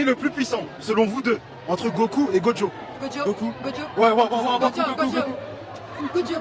est le plus puissant, selon vous deux, entre Goku et Gojo? Gojo. Goku. Gojo. Ouais, Gojo. Gojo.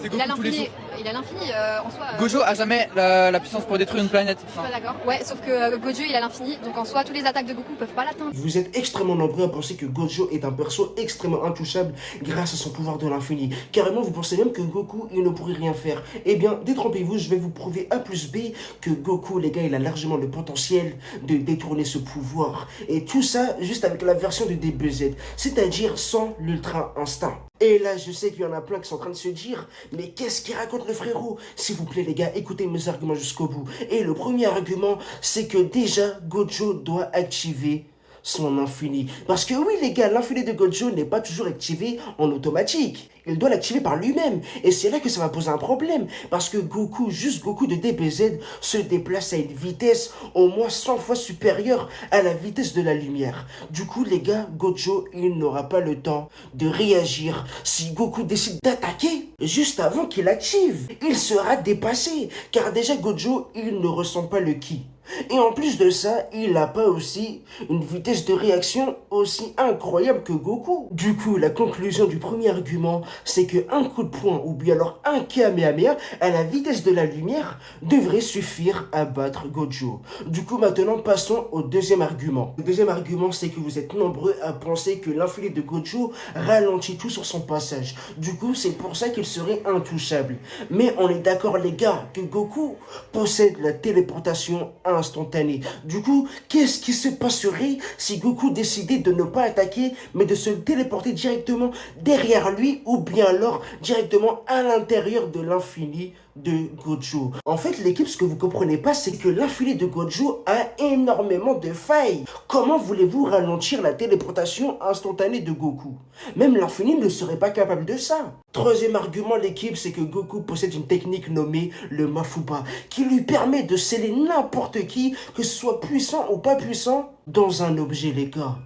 C'est Il a Goku tous les l'infini. jours. Il a l'infini en soi. Gojo a jamais la puissance pour détruire une planète. Je suis pas d'accord. Ouais, sauf que Gojo il a l'infini, donc en soi toutes les attaques de Goku peuvent pas l'atteindre. Vous êtes extrêmement nombreux à penser que Gojo est un perso extrêmement intouchable grâce à son pouvoir de l'infini. Carrément, vous pensez même que Goku, il ne pourrait rien faire. Eh bien, détrompez-vous, je vais vous prouver A plus B que Goku, les gars, il a largement le potentiel de détourner ce pouvoir. Et tout ça, juste avec la version de DBZ, c'est-à-dire sans l'ultra instinct. Et là, je sais qu'il y en a plein qui sont en train de se dire, mais qu'est-ce qu'il raconte le frérot? S'il vous plaît les gars, écoutez mes arguments jusqu'au bout. Et le premier argument, c'est que déjà, Gojo doit activer son infini. Parce que oui les gars, l'infini de Gojo n'est pas toujours activé en automatique. Il doit l'activer par lui-même. Et c'est là que ça va poser un problème. Parce que Goku, juste Goku de DBZ, se déplace à une vitesse au moins 100 fois supérieure à la vitesse de la lumière. Du coup les gars, Gojo, il n'aura pas le temps de réagir. Si Goku décide d'attaquer, juste avant qu'il active, il sera dépassé. Car déjà Gojo, il ne ressent pas le ki. Et en plus de ça, il n'a pas aussi une vitesse de réaction aussi incroyable que Goku. Du coup, la conclusion du premier argument, c'est qu'un coup de poing ou bien alors un Kamehameha à la vitesse de la lumière devrait suffire à battre Gojo. Du coup, maintenant, passons au deuxième argument. Le deuxième argument, c'est que vous êtes nombreux à penser que l'infini de Gojo ralentit tout sur son passage. Du coup, c'est pour ça qu'il serait intouchable. Mais on est d'accord les gars, que Goku possède la téléportation instantanée. Du coup, qu'est-ce qui se passerait si Goku décidait de ne pas attaquer, mais de se téléporter directement derrière lui ou bien alors directement à l'intérieur de l'infini de Gojo? En fait, l'équipe, ce que vous comprenez pas, c'est que l'infini de Gojo a énormément de failles. Comment voulez-vous ralentir la téléportation instantanée de Goku? Même l'infini ne serait pas capable de ça. Troisième argument, l'équipe, c'est que Goku possède une technique nommée le Mafuba, qui lui permet de sceller n'importe qui, que ce soit puissant ou pas puissant, dans un objet, les gars.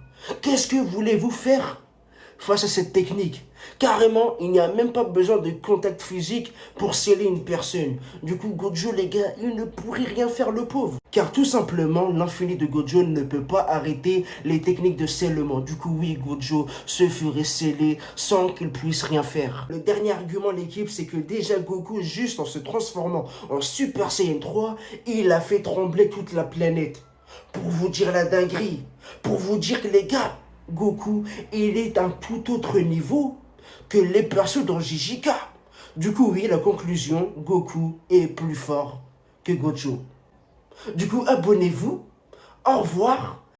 Qu'est-ce que voulez-vous faire face à cette technique? Carrément, il n'y a même pas besoin de contact physique pour sceller une personne. Du coup, Gojo, les gars, il ne pourrait rien faire le pauvre. Car tout simplement, l'infini de Gojo ne peut pas arrêter les techniques de scellement. Du coup, oui, Gojo se ferait sceller sans qu'il puisse rien faire. Le dernier argument, l'équipe, c'est que déjà Goku, juste en se transformant en Super Saiyan 3, il a fait trembler toute la planète. Pour vous dire la dinguerie, pour vous dire que les gars, Goku, il est un tout autre niveau que les persos dans JJK. Du coup, oui, la conclusion, Goku est plus fort que Gojo. Du coup, abonnez-vous. Au revoir.